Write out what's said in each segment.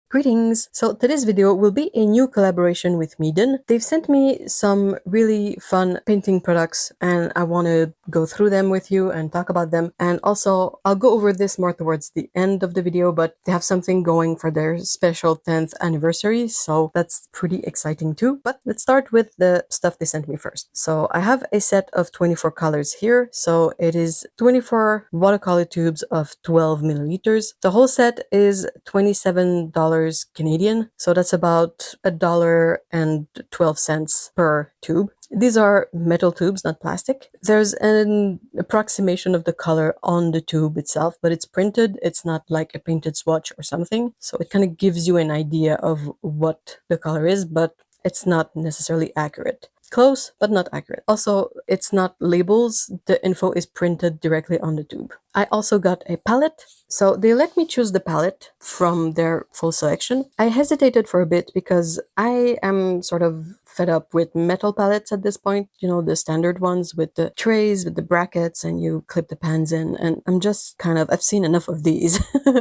Greetings! So today's video will be a new collaboration with MEEDEN. They've sent me some really fun painting products and I want to go through them with you and talk about them. And also I'll go over this more towards the end of the video, but they have something going for their special 10th anniversary, so that's pretty exciting too. But let's start with the stuff they sent me first. So I have a set of 24 colors here. So it is 24 watercolor tubes of 12 milliliters. The whole set is $27 Canadian, so that's about $1.12 per tube. These are metal tubes, not plastic. There's an approximation of the color on the tube itself, but it's printed. It's not like a painted swatch or something. So it kind of gives you an idea of what the color is, but it's not necessarily accurate. Close, but not accurate. Also, it's not labels. The info is printed directly on the tube. I also got a palette. So they let me choose the palette from their full selection. I hesitated for a bit because I am sort of fed up with metal palettes at this point. You know, the standard ones with the trays, with the brackets, and you clip the pans in. And I'm just kind of, I've seen enough of these.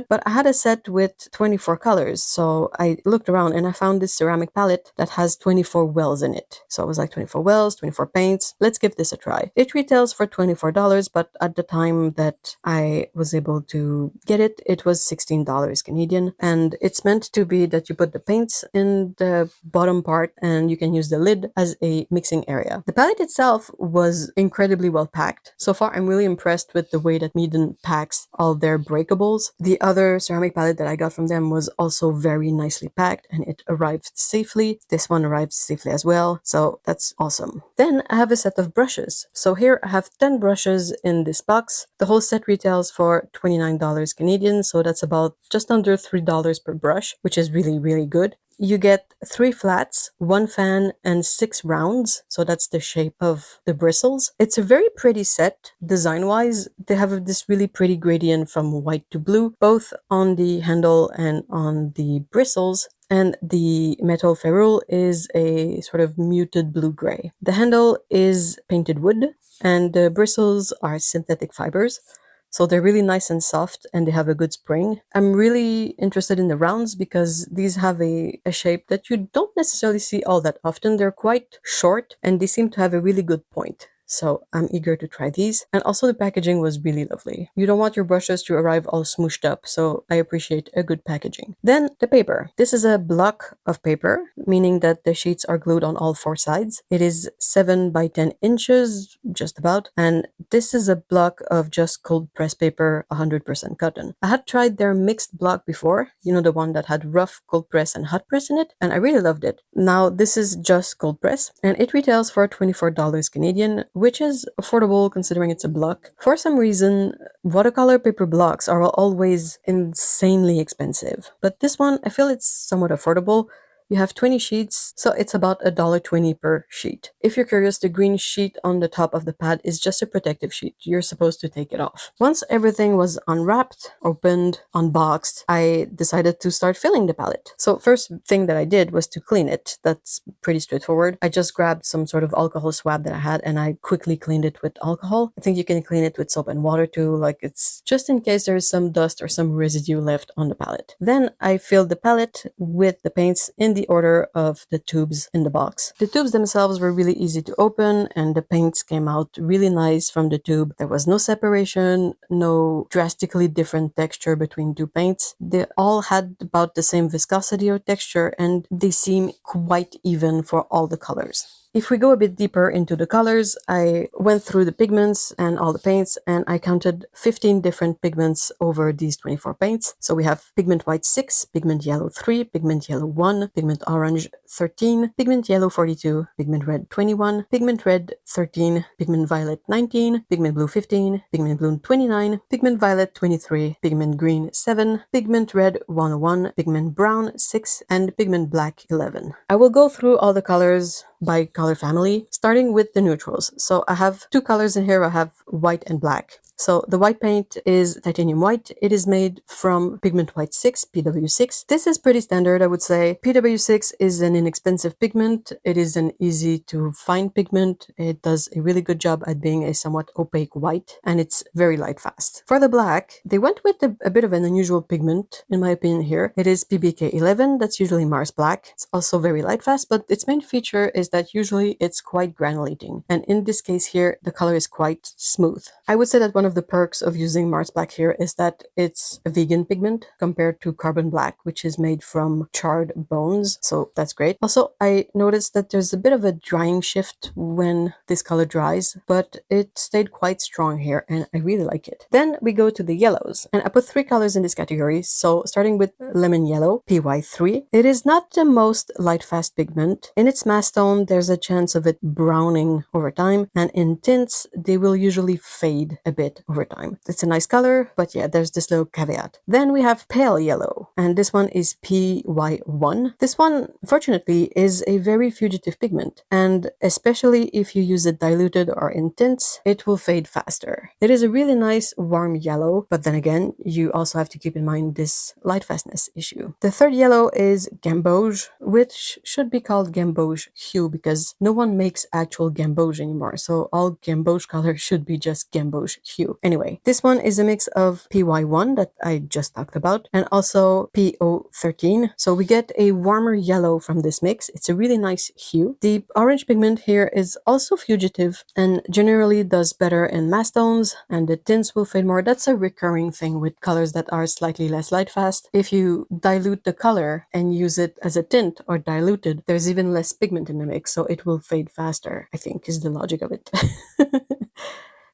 But I had a set with 24 colors. So I looked around and I found this ceramic palette that has 24 wells in it. So I was like, 24 wells, 24 paints. Let's give this a try. It retails for $24, but at the time that I was able to get it, it was $16 Canadian. And it's meant to be that you put the paints in the bottom part and you can use the lid as a mixing area. The palette itself was incredibly well packed. So far, I'm really impressed with the way that MEEDEN packs all their breakables. The other ceramic palette that I got from them was also very nicely packed and it arrived safely. This one arrived safely as well. So that's awesome. Then I have a set of brushes. So here I have 10 brushes in this box. The whole set retails for $29 Canadian. So that's about just under $3 per brush, which is really, really good. You get 3 flats, 1 fan, and 6 rounds. So that's the shape of the bristles. It's a very pretty set. Design-wise, they have this really pretty gradient from white to blue, both on the handle and on the bristles. And the metal ferrule is a sort of muted blue-gray. The handle is painted wood, and the bristles are synthetic fibers. So they're really nice and soft and they have a good spring. I'm really interested in the rounds because these have a shape that you don't necessarily see all that often. They're quite short and they seem to have a really good point. So I'm eager to try these. And also the packaging was really lovely. You don't want your brushes to arrive all smooshed up, so I appreciate a good packaging. Then the paper. This is a block of paper, meaning that the sheets are glued on all 4 sides. It is 7 by 10 inches, just about. And this is a block of just cold press paper, 100% cotton. I had tried their mixed block before, you know, the one that had rough cold press and hot press in it, and I really loved it. Now this is just cold press and it retails for $24 Canadian, which is affordable considering it's a block. For some reason, watercolor paper blocks are always insanely expensive, but this one, I feel it's somewhat affordable. You have 20 sheets, so it's about $1.20 per sheet. If you're curious, the green sheet on the top of the pad is just a protective sheet. You're supposed to take it off. Once everything was unwrapped, opened, unboxed, I decided to start filling the palette. So first thing that I did was to clean it. That's pretty straightforward. I just grabbed some sort of alcohol swab that I had and I quickly cleaned it with alcohol. I think you can clean it with soap and water too, like it's just in case there's some dust or some residue left on the palette. Then I filled the palette with the paints in the order of the tubes in the box. The tubes themselves were really easy to open and the paints came out really nice from the tube. There was no separation, no drastically different texture between 2 paints. They all had about the same viscosity or texture and they seem quite even for all the colors. If we go a bit deeper into the colors, I went through the pigments and all the paints and I counted 15 different pigments over these 24 paints. So we have pigment white 6, pigment yellow 3, pigment yellow 1, pigment orange 13, pigment yellow 42, pigment red 21, pigment red 13, pigment violet 19, pigment blue 15, pigment blue 29, pigment violet 23, pigment green 7, pigment red 101, pigment brown 6, and pigment black 11. I will go through all the colors by color family, starting with the neutrals. So I have 2 colors in here. I have white and black. So the white paint is titanium white. It is made from pigment white 6, PW6. This is pretty standard, I would say. PW6 is an inexpensive pigment. It is an easy to find pigment. It does a really good job at being a somewhat opaque white, and it's very light fast. For the black, they went with a bit of an unusual pigment, in my opinion here. It is PBK11, that's usually Mars black. It's also very light fast, but its main feature is that usually it's quite granulating. And in this case here, the color is quite smooth. I would say that one of the perks of using Mars black here is that it's a vegan pigment compared to carbon black, which is made from charred bones. So that's great. Also, I noticed that there's a bit of a drying shift when this color dries, but it stayed quite strong here and I really like it. Then we go to the yellows, and I put 3 colors in this category. So starting with lemon yellow, PY3. It is not the most light fast pigment. In its mass tone, there's a chance of it browning over time, and in tints, they will usually fade a bit over time. It's a nice color, but yeah, there's this little caveat. Then we have pale yellow, and this one is PY1. This one, fortunately, is a very fugitive pigment, and especially if you use it diluted or in tints, it will fade faster. It is a really nice warm yellow, but then again, you also have to keep in mind this light fastness issue. The third yellow is gamboge, which should be called gamboge hue because no one makes actual gamboge anymore, so all gamboge color should be just gamboge hue. Anyway, this one is a mix of PY1 that I just talked about and also PO13, so we get a warmer yellow from this mix. It's a really nice hue. The orange pigment here is also fugitive and generally does better in mass tones, and the tints will fade more. That's a recurring thing with colors that are slightly less light fast. If you dilute the color and use it as a tint or diluted, there's even less pigment in the mix, so it will fade faster, I think is the logic of it.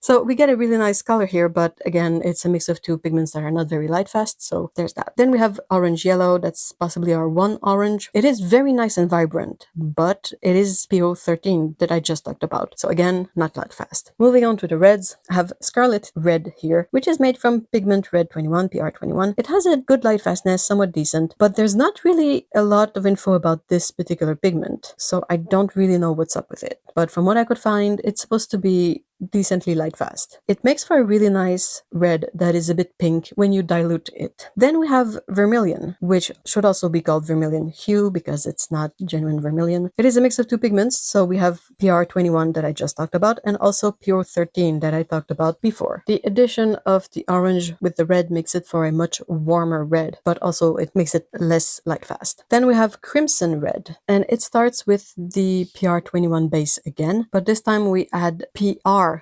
So we get a really nice color here, but again, it's a mix of 2 pigments that are not very light fast, so there's that. Then we have orange yellow, that's possibly our one orange. It is very nice and vibrant, but it is PO13 that I just talked about. So again, not light fast. Moving on to the reds, I have scarlet red here, which is made from pigment red 21, PR21. It has a good light fastness, somewhat decent, but there's not really a lot of info about this particular pigment, so I don't really know what's up with it. But from what I could find, it's supposed to be decently light fast. It makes for a really nice red that is a bit pink when you dilute it. Then we have vermilion, which should also be called vermilion hue because it's not genuine vermilion. It is a mix of 2 pigments, so we have PR21 that I just talked about and also PO13 that I talked about before. The addition of the orange with the red makes it for a much warmer red, but also it makes it less light fast. Then we have crimson red, and it starts with the PR21 base again, but this time we add PR13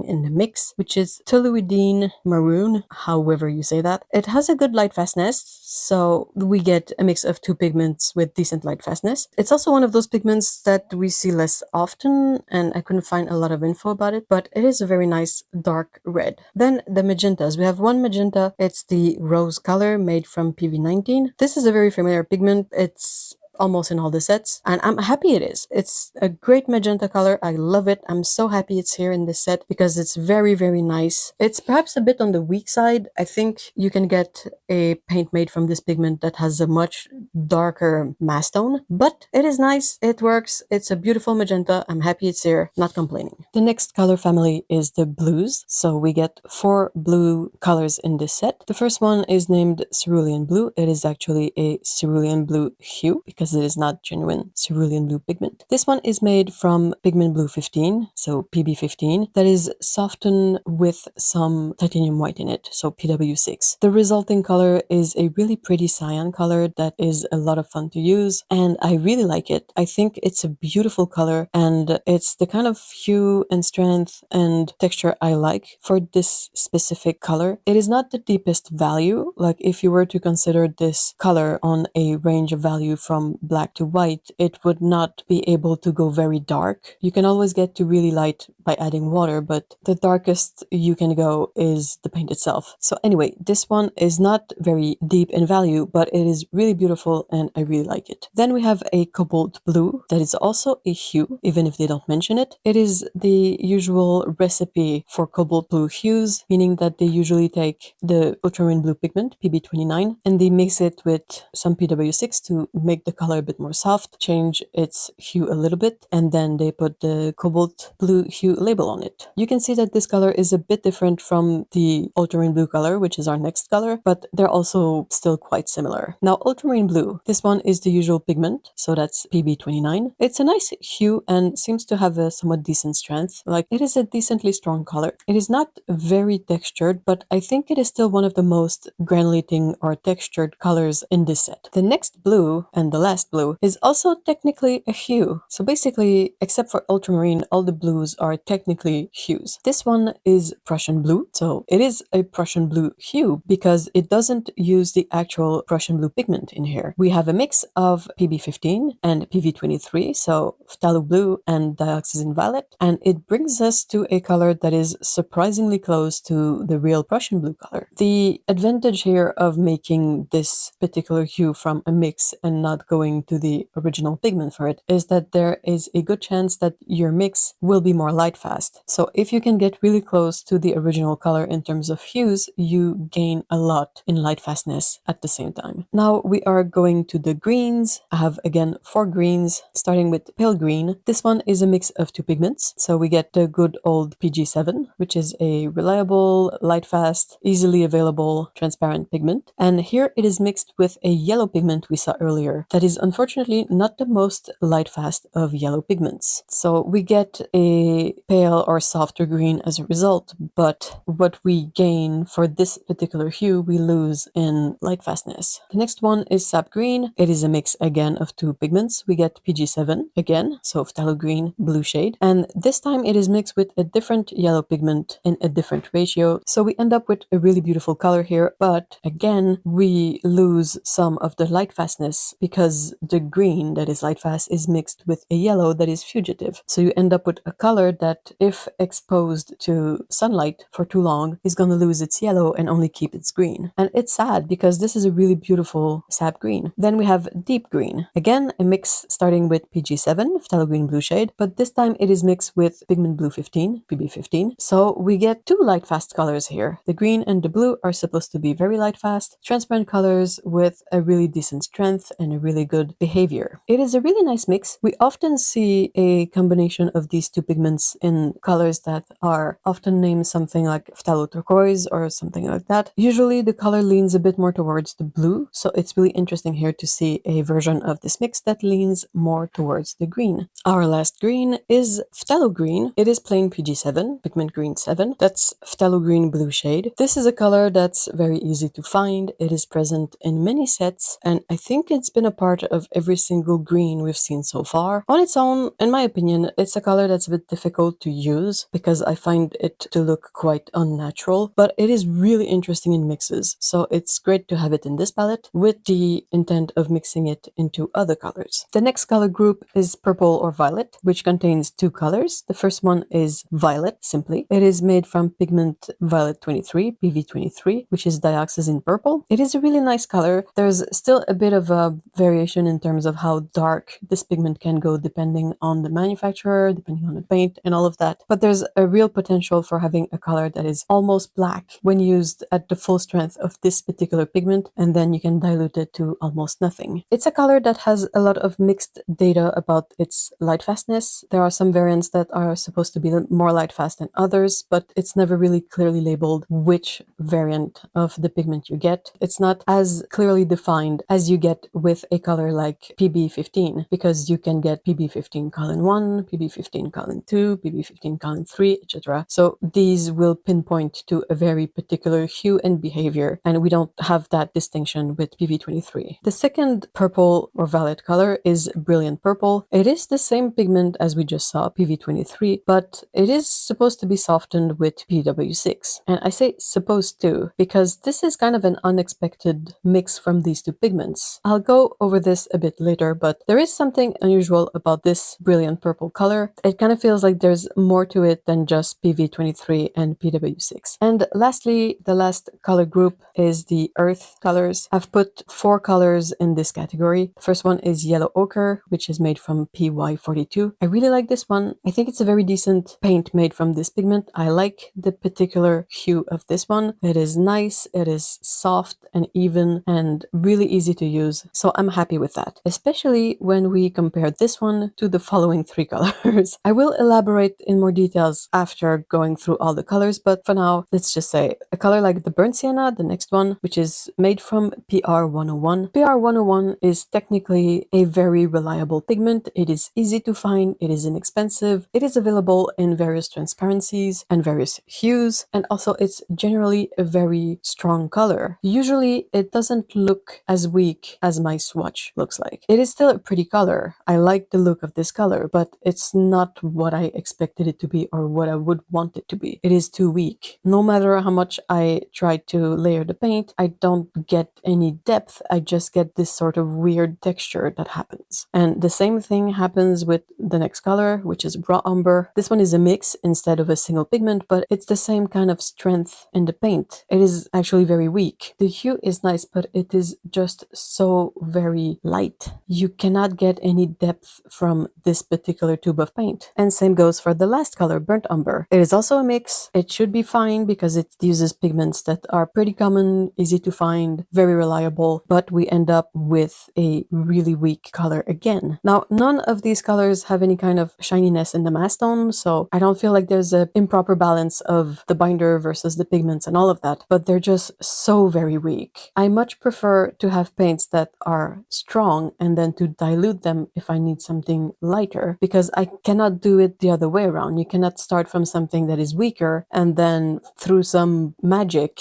in the mix, which is toluidine maroon, however you say that. It has a good light fastness, so we get a mix of 2 pigments with decent light fastness. It's also one of those pigments that we see less often, and I couldn't find a lot of info about it, but it is a very nice dark red. Then the magentas. We have one magenta. It's the rose color made from PV19. This is a very familiar pigment. It's almost in all the sets, and I'm happy it is. It's a great magenta color. I love it. I'm so happy it's here in this set because it's very, very nice. It's perhaps a bit on the weak side. I think you can get a paint made from this pigment that has a much darker mass tone, but it is nice. It works. It's a beautiful magenta. I'm happy it's here. Not complaining. The next color family is the blues. So we get 4 blue colors in this set. The first one is named cerulean blue. It is actually a cerulean blue hue because it is not genuine cerulean blue pigment. This one is made from pigment blue 15, so PB15, that is softened with some titanium white in it, so PW6. The resulting color is a really pretty cyan color that is a lot of fun to use, and I really like it. I think it's a beautiful color, and it's the kind of hue and strength and texture I like for this specific color. It is not the deepest value, like if you were to consider this color on a range of value from black to white, it would not be able to go very dark. You can always get to really light by adding water, but the darkest you can go is the paint itself. So anyway, this one is not very deep in value, but it is really beautiful and I really like it. Then we have a cobalt blue that is also a hue, even if they don't mention it. It is the usual recipe for cobalt blue hues, meaning that they usually take the ultramarine blue pigment, PB29, and they mix it with some PW6 to make the color color a bit more soft, change its hue a little bit, and then they put the cobalt blue hue label on it. You can see that this color is a bit different from the ultramarine blue color, which is our next color, but they're also still quite similar. Now, ultramarine blue, this one is the usual pigment, so that's PB29. It's a nice hue and seems to have a somewhat decent strength. Like, it is a decently strong color. It is not very textured, but I think it is still one of the most granulating or textured colors in this set. The next blue, and the last blue, is also technically a hue. So basically, except for ultramarine, all the blues are technically hues. This one is Prussian blue, so it is a Prussian blue hue because it doesn't use the actual Prussian blue pigment in here. We have a mix of PB15 and PV23, so phthalo blue and dioxazine violet, and it brings us to a color that is surprisingly close to the real Prussian blue color. The advantage here of making this particular hue from a mix and not going to the original pigment for it is that there is a good chance that your mix will be more light fast. So if you can get really close to the original color in terms of hues, you gain a lot in light fastness at the same time. Now we are going to the greens. I have again 4 greens, starting with pale green. This one is a mix of 2 pigments. So we get the good old PG7, which is a reliable, light fast, easily available, transparent pigment. And here it is mixed with a yellow pigment we saw earlier that is unfortunately not the most light fast of yellow pigments. So we get a pale or softer green as a result, but what we gain for this particular hue, we lose in light fastness. The next one is sap green. It is a mix again of 2 pigments. We get PG7 again, so phthalo green, blue shade, and this time it is mixed with a different yellow pigment in a different ratio. So we end up with a really beautiful color here, but again, we lose some of the light fastness because the green that is light fast is mixed with a yellow that is fugitive. So you end up with a color that, if exposed to sunlight for too long, is going to lose its yellow and only keep its green. And it's sad because this is a really beautiful sap green. Then we have deep green. Again, a mix starting with PG7, phthalo green blue shade, but this time it is mixed with pigment blue 15, PB15. So we get 2 light fast colors here. The green and the blue are supposed to be very light fast, transparent colors with a really decent strength and a really good behavior. It is a really nice mix. We often see a combination of these 2 pigments in colors that are often named something like phthalo turquoise or something like that. Usually the color leans a bit more towards the blue, so it's really interesting here to see a version of this mix that leans more towards the green. Our last green is phthalo green. It is plain PG7, pigment green 7. That's phthalo green blue shade. This is a color that's very easy to find. It is present in many sets, and I think it's been a part of every single green we've seen so far. On its own, in my opinion, it's a color that's a bit difficult to use because I find it to look quite unnatural, but it is really interesting in mixes. So it's great to have it in this palette with the intent of mixing it into other colors. The next color group is purple or violet, which contains 2 colors. The first one is violet, simply. It is made from pigment violet 23, PV23, which is dioxazine purple. It is a really nice color. There's still a bit of a variation in terms of how dark this pigment can go depending on the manufacturer, depending on the paint and all of that. But there's a real potential for having a color that is almost black when used at the full strength of this particular pigment, and then you can dilute it to almost nothing. It's a color that has a lot of mixed data about its light fastness. There are some variants that are supposed to be more light fast than others, but it's never really clearly labeled which variant of the pigment you get. It's not as clearly defined as you get with a color like PB15, because you can get PB15 colon 1, PB15 colon 2, PB15 colon 3, etc. So these will pinpoint to a very particular hue and behavior, and we don't have that distinction with PV23. The second purple or violet color is brilliant purple. It is the same pigment as we just saw, PV23, but it is supposed to be softened with PW6. And I say supposed to because this is kind of an unexpected mix from these 2 pigments. I'll go over this a bit later, but there is something unusual about this brilliant purple color. It kind of feels like there's more to it than just PV23 and PW6. And lastly, the last color group is the earth colors. I've put 4 colors in this category. The first one is yellow ochre, which is made from PY42. I really like this one. I think it's a very decent paint made from this pigment. I like the particular hue of this one. It is nice, it is soft and even and really easy to use. So I'm happy happy with that, especially when we compare this one to the following 3 colors. I will elaborate in more details after going through all the colors, but for now, let's just say a color like the burnt sienna, the next one, which is made from PR101. PR101 is technically a very reliable pigment. It is easy to find, it is inexpensive, it is available in various transparencies and various hues, and also it's generally a very strong color. Usually it doesn't look as weak as my swatch looks like. It is still a pretty color. I like the look of this color, but it's not what I expected it to be or what I would want it to be. It is too weak. No matter how much I try to layer the paint, I don't get any depth. I just get this sort of weird texture that happens. And the same thing happens with the next color, which is raw umber. This one is a mix instead of a single pigment, but it's the same kind of strength in the paint. It is actually very weak. The hue is nice, but it is just so very light. You cannot get any depth from this particular tube of paint. And same goes for the last color, burnt umber. It is also a mix. It should be fine because it uses pigments that are pretty common, easy to find, very reliable, but we end up with a really weak color again. Now, none of these colors have any kind of shininess in the mass tone, so I don't feel like there's an improper balance of the binder versus the pigments and all of that, but they're just so very weak. I much prefer to have paints that are strong and then to dilute them if I need something lighter, because I cannot do it the other way around. You cannot start from something that is weaker and then through some magic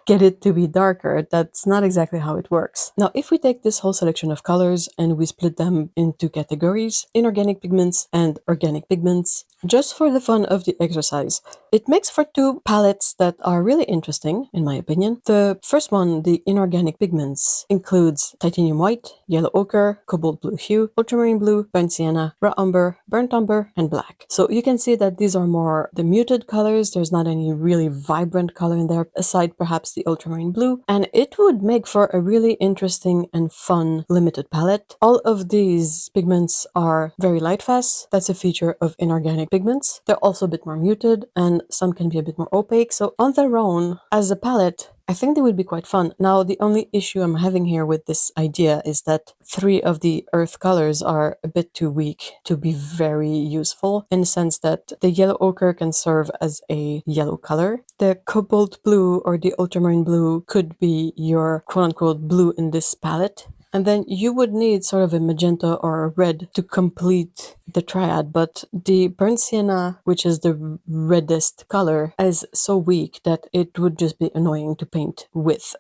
get it to be darker. That's not exactly how it works. Now, if we take this whole selection of colors and we split them into categories, inorganic pigments and organic pigments, just for the fun of the exercise, it makes for 2 palettes that are really interesting, in my opinion. The first one, the inorganic pigments, includes titanium white, yellow ochre, cobalt blue hue, ultramarine blue, burnt sienna, raw umber, burnt umber, and black. So you can see that these are more the muted colors. There's not any really vibrant color in there, aside perhaps the ultramarine blue, and it would make for a really interesting and fun limited palette. All of these pigments are very light fast. That's a feature of inorganic pigments. They're also a bit more muted, and some can be a bit more opaque. So on their own, as a palette, I think they would be quite fun. Now, the only issue I'm having here with this idea is that 3 of the earth colors are a bit too weak to be very useful, in the sense that the yellow ochre can serve as a yellow color. The cobalt blue or the ultramarine blue could be your quote-unquote blue in this palette. And then you would need sort of a magenta or a red to complete the triad, but the burnt sienna, which is the reddest color, is so weak that it would just be annoying to paint with,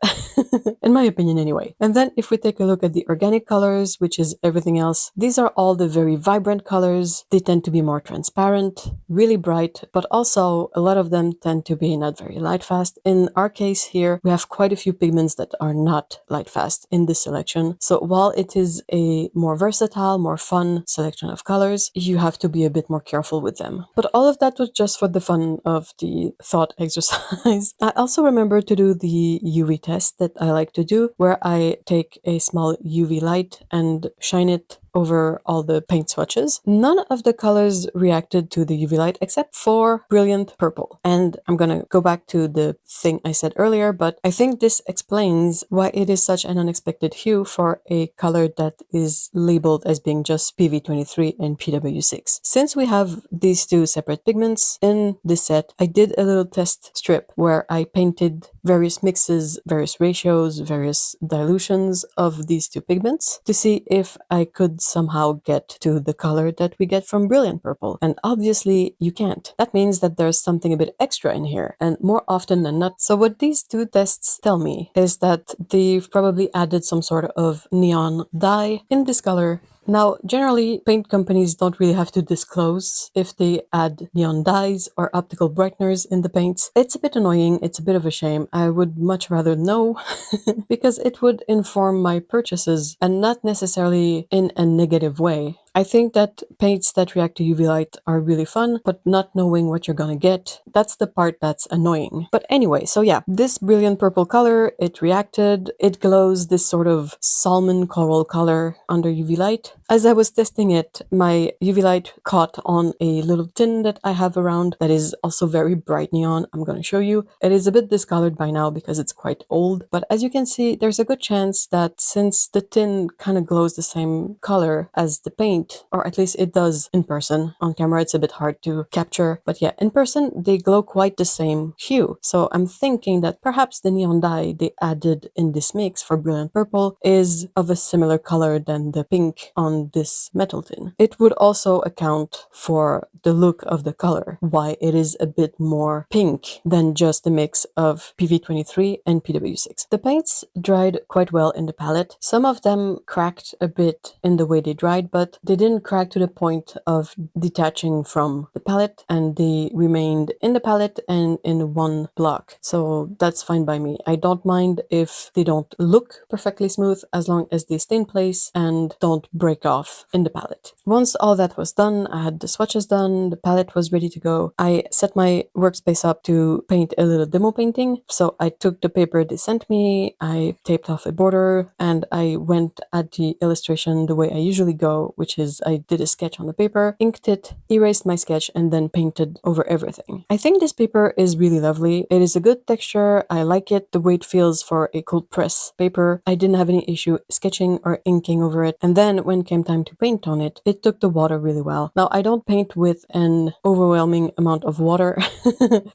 in my opinion anyway. And then if we take a look at the organic colors, which is everything else, these are all the very vibrant colors. They tend to be more transparent, really bright, but also a lot of them tend to be not very light fast. In our case here, we have quite a few pigments that are not light fast in this selection. So while it is a more versatile, more fun selection of colors, you have to be a bit more careful with them. But all of that was just for the fun of the thought exercise. I also remember to do the UV test that I like to do, where I take a small UV light and shine it over all the paint swatches. None of the colors reacted to the UV light except for brilliant purple. And I'm gonna go back to the thing I said earlier, but I think this explains why it is such an unexpected hue for a color that is labeled as being just PV23 and PW6. Since we have these 2 separate pigments in this set, I did a little test strip where I painted various mixes, various ratios, various dilutions of these 2 pigments to see if I could somehow get to the color that we get from brilliant purple. And obviously you can't. That means that there's something a bit extra in here, and more often than not. So what these 2 tests tell me is that they've probably added some sort of neon dye in this color. Now, generally, paint companies don't really have to disclose if they add neon dyes or optical brighteners in the paints. It's a bit annoying, it's a bit of a shame. I would much rather know because it would inform my purchases, and not necessarily in a negative way. I think that paints that react to UV light are really fun, but not knowing what you're gonna get, that's the part that's annoying. But anyway, so yeah, this brilliant purple color, it reacted, it glows this sort of salmon coral color under UV light. As I was testing it, my UV light caught on a little tin that I have around that is also very bright neon. I'm gonna show you. It is a bit discolored by now because it's quite old, but as you can see, there's a good chance that since the tin kind of glows the same color as the paint, or at least it does in person. On camera, it's a bit hard to capture, but yeah, in person, they glow quite the same hue. So I'm thinking that perhaps the neon dye they added in this mix for Brilliant Purple is of a similar color than the pink on this metal tin. It would also account for the look of the color, why it is a bit more pink than just a mix of PV23 and PW6. The paints dried quite well in the palette. Some of them cracked a bit in the way they dried, but they didn't crack to the point of detaching from the palette, and they remained in the palette and in one block. So that's fine by me. I don't mind if they don't look perfectly smooth as long as they stay in place and don't break off in the palette. Once all that was done, I had the swatches done, the palette was ready to go. I set my workspace up to paint a little demo painting. So I took the paper they sent me, I taped off a border, and I went at the illustration the way I usually go, which is I did a sketch on the paper, inked it, erased my sketch, and then painted over everything. I think this paper is really lovely. It is a good texture. I like it, the way it feels for a cold press paper. I didn't have any issue sketching or inking over it. And then when it came time to paint on it, it took the water really well. Now, I don't paint with an overwhelming amount of water.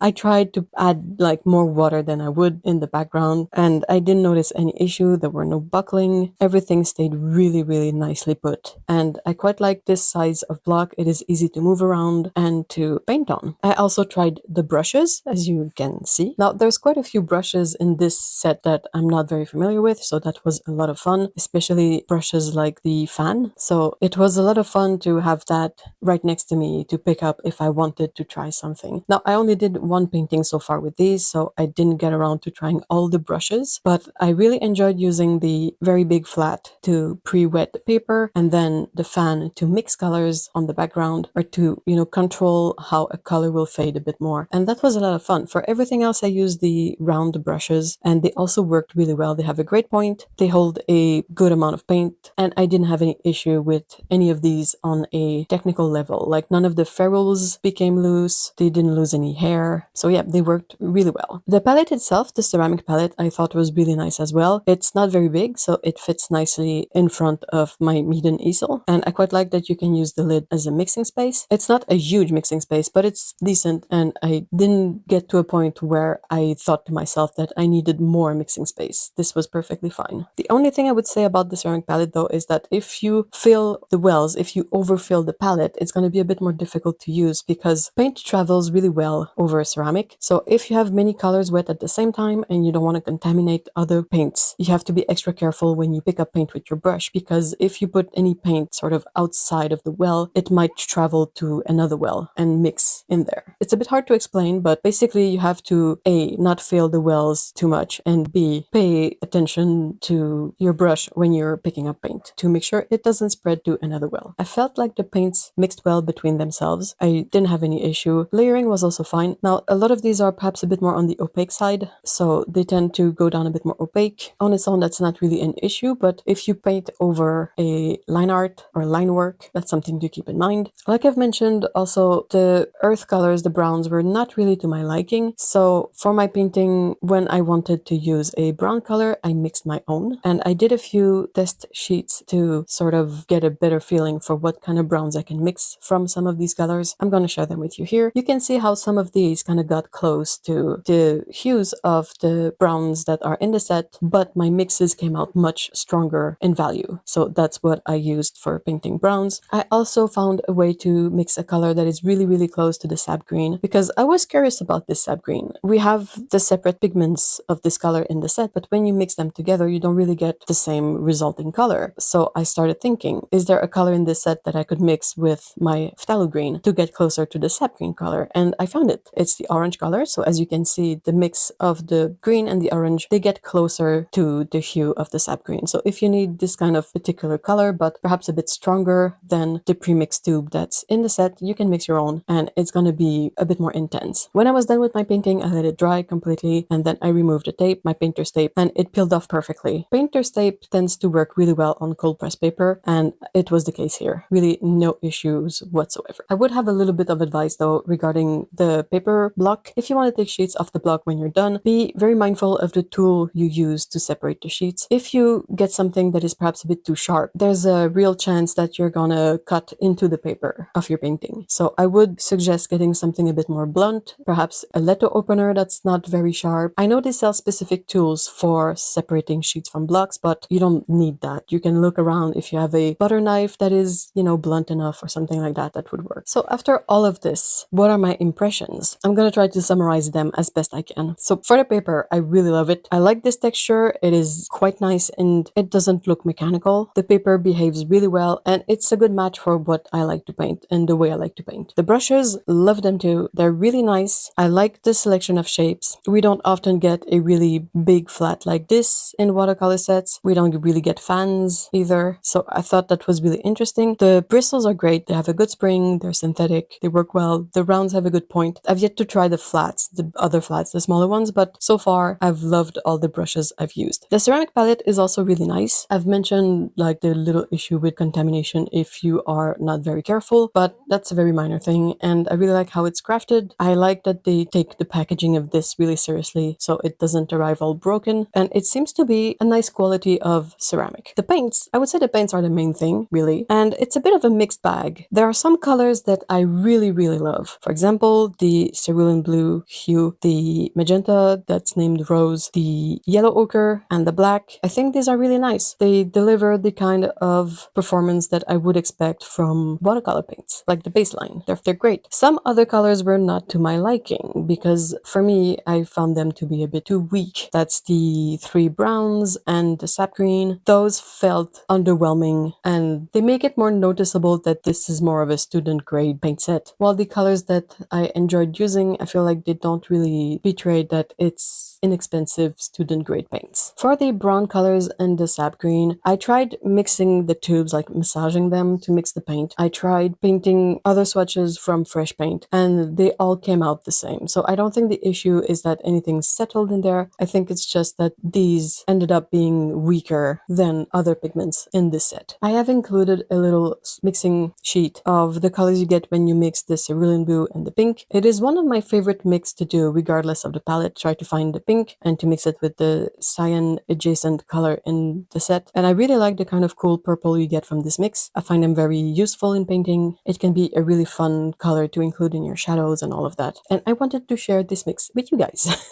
I tried to add like more water than I would in the background, and I didn't notice any issue. There were no buckling. Everything stayed really, really nicely put. And I quite like this size of block. It is easy to move around and to paint on. I also tried the brushes, as you can see. Now, there's quite a few brushes in this set that I'm not very familiar with, so that was a lot of fun, especially brushes like the fan. So it was a lot of fun to have that right next to me to pick up if I wanted to try something. Now, I only did one painting so far with these, so I didn't get around to trying all the brushes, but I really enjoyed using the very big flat to pre-wet the paper and then the fan to mix colors on the background, or to, control how a color will fade a bit more. And that was a lot of fun. For everything else, I used the round brushes, and they also worked really well. They have a great point. They hold a good amount of paint, and I didn't have any issue with any of these on a technical level. Like none of the ferrules became loose. They didn't lose any hair. So yeah, they worked really well. The palette itself, the ceramic palette, I thought was really nice as well. It's not very big, so it fits nicely in front of my MEEDEN easel. And I quite like that you can use the lid as a mixing space. It's not a huge mixing space, but it's decent, and I didn't get to a point where I thought to myself that I needed more mixing space. This was perfectly fine. The only thing I would say about the ceramic palette though is that if you fill the wells, if you overfill the palette, it's going to be a bit more difficult to use because paint travels really well over ceramic. So if you have many colors wet at the same time and you don't want to contaminate other paints, you have to be extra careful when you pick up paint with your brush, because if you put any paint sort of outside of the well, it might travel to another well and mix in there. It's a bit hard to explain, but basically you have to A, not fill the wells too much, and B, pay attention to your brush when you're picking up paint to make sure it doesn't spread to another well. I felt like the paints mixed well between themselves. I didn't have any issue. Layering was also fine. Now, a lot of these are perhaps a bit more on the opaque side, so they tend to go down a bit more opaque. On its own, that's not really an issue, but if you paint over a line art or line work, that's something to keep in mind. Like I've mentioned, also the earth colors, the browns, were not really to my liking. So for my painting, when I wanted to use a brown color, I mixed my own, and I did a few test sheets to sort of get a better feeling for what kind of browns I can mix from some of these colors. I'm going to share them with you here. You can see how some of these kind of got close to the hues of the browns that are in the set, but my mixes came out much stronger in value. So that's what I used for painting browns. I also found a way to mix a color that is really, really close to the sap green, because I was curious about this sap green. We have the separate pigments of this color in the set, but when you mix them together, you don't really get the same resulting color. So I started thinking, is there a color in this set that I could mix with my phthalo green to get closer to the sap green color? And I found it. It's the orange color. So as you can see, the mix of the green and the orange, they get closer to the hue of the sap green. So if you need this kind of particular color, but perhaps a bit stronger than the premixed tube that's in the set. You can mix your own and it's going to be a bit more intense. When I was done with my painting, I let it dry completely and then I removed the tape, my painter's tape, and it peeled off perfectly. Painter's tape tends to work really well on cold press paper, and it was the case here. Really no issues whatsoever. I would have a little bit of advice though regarding the paper block. If you want to take sheets off the block when you're done, be very mindful of the tool you use to separate the sheets. If you get something that is perhaps a bit too sharp, there's a real chance that you're gonna cut into the paper of your painting. So I would suggest getting something a bit more blunt, perhaps a letter opener that's not very sharp. I know they sell specific tools for separating sheets from blocks, but you don't need that. You can look around. If you have a butter knife that is, blunt enough or something like that, that would work. So after all of this, what are my impressions? I'm gonna try to summarize them as best I can. So for the paper, I really love it. I like this texture. It is quite nice and it doesn't look mechanical. The paper behaves really well and it's a good match for what I like to paint and the way I like to paint. The brushes, love them too. They're really nice. I like the selection of shapes. We don't often get a really big flat like this in watercolor sets. We don't really get fans either. So I thought that was really interesting. The bristles are great. They have a good spring. They're synthetic. They work well. The rounds have a good point. I've yet to try the flats, the other flats, the smaller ones, but so far I've loved all the brushes I've used. The ceramic palette is also really nice. I've mentioned like the little issue with contamination if you are not very careful, but that's a very minor thing. And I really like how it's crafted. I like that they take the packaging of this really seriously so it doesn't arrive all broken. And it seems to be a nice quality of ceramic. The paints, I would say the paints are the main thing, really. And it's a bit of a mixed bag. There are some colors that I really, really love. For example, the cerulean blue hue, the magenta that's named rose, the yellow ochre, and the black. I think these are really nice. They deliver the kind of performance that I would expect from watercolor paints, like the baseline. They're great. Some other colors were not to my liking because for me, I found them to be a bit too weak. That's the three browns and the sap green. Those felt underwhelming and they make it more noticeable that this is more of a student grade paint set. While the colors that I enjoyed using, I feel like they don't really betray that it's inexpensive student grade paints. For the brown colors and the sap green, I tried mixing the tubes, like massaging them to mix the paint. I tried painting other swatches from fresh paint and they all came out the same. So I don't think the issue is that anything settled in there. I think it's just that these ended up being weaker than other pigments in this set. I have included a little mixing sheet of the colors you get when you mix the cerulean blue and the pink. It is one of my favorite mix to do regardless of the palette. Try to find the pink and to mix it with the cyan adjacent color in the set. And I really like the kind of cool purple you get from this mix. I find them very useful in painting. It can be a really fun color to include in your shadows and all of that. And I wanted to share this mix with you guys.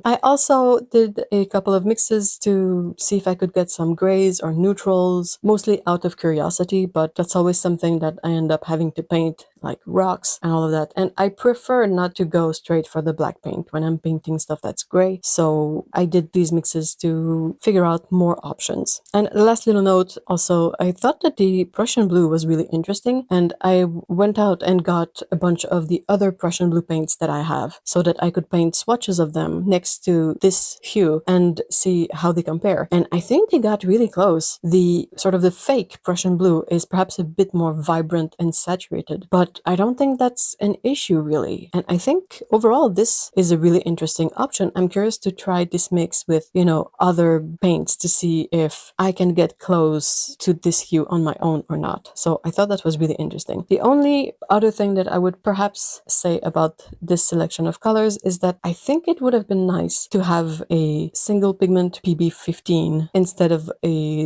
I also did a couple of mixes to see if I could get some grays or neutrals, mostly out of curiosity, but that's always something that I end up having to paint, like rocks and all of that. And I prefer not to go straight for the black paint when I'm painting stuff that's gray. So I did these mixes to figure out more options. And the last little note also, I thought that the Prussian blue was really interesting. And I went out and got a bunch of the other Prussian blue paints that I have so that I could paint swatches of them next to this hue and see how they compare. And I think they got really close. The sort of the fake Prussian blue is perhaps a bit more vibrant and saturated, but I don't think that's an issue really. And I think overall this is a really interesting option. I'm curious to try this mix with, other paints to see if I can get close to this hue on my own or not. So I thought that was really interesting. The only other thing that I would perhaps say about this selection of colors is that I think it would have been nice to have a single pigment PB15 instead of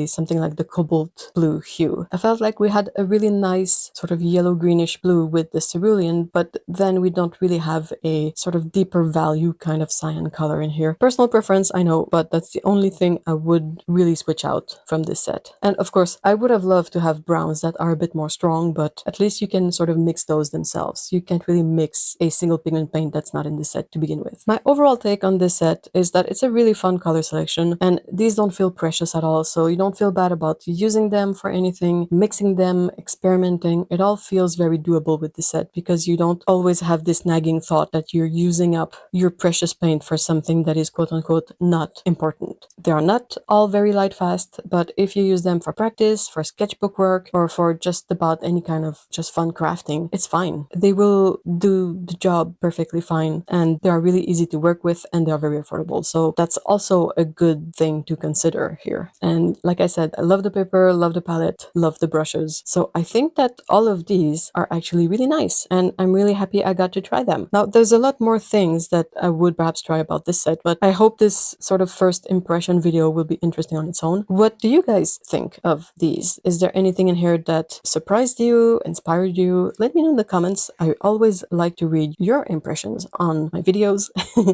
something like the cobalt blue hue. I felt like we had a really nice sort of yellow greenish blue with the cerulean, but then we don't really have a sort of deeper value kind of cyan color in here. Personal preference, I know, but that's the only thing I would really switch out from this set. And of course, I would have loved to have browns that are a bit more strong, but at least you can sort of mix those themselves. You can't really mix a single pigment paint that's not in the set to begin with. My overall take on this set is that it's a really fun color selection and these don't feel precious at all, so you don't feel bad about using them for anything, mixing them, experimenting. It all feels very doable affordable with this set because you don't always have this nagging thought that you're using up your precious paint for something that is quote unquote not important. They are not all very light fast, but if you use them for practice, for sketchbook work, or for just about any kind of just fun crafting, it's fine. They will do the job perfectly fine, and they are really easy to work with, and they are very affordable. So that's also a good thing to consider here. And like I said, I love the paper, love the palette, love the brushes. So I think that all of these are actually really nice, and I'm really happy I got to try them. Now, there's a lot more things that I would perhaps try about this set, but I hope this sort of first impression video will be interesting on its own. What do you guys think of these? Is there anything in here that surprised you, inspired you? Let me know in the comments. I always like to read your impressions on my videos.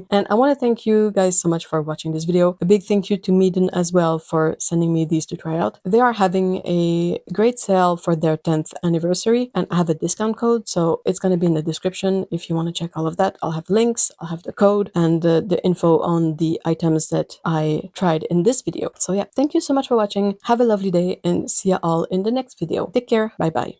And I want to thank you guys so much for watching this video. A big thank you to MEEDEN as well for sending me these to try out. They are having a great sale for their 10th anniversary, and I have a discount code, so it's going to be in the description if you want to check all of that. I'll have links, I'll have the code, and the info on the items that I tried in this video. So yeah, thank you so much for watching. Have a lovely day, and see you all in the next video. Take care. Bye bye.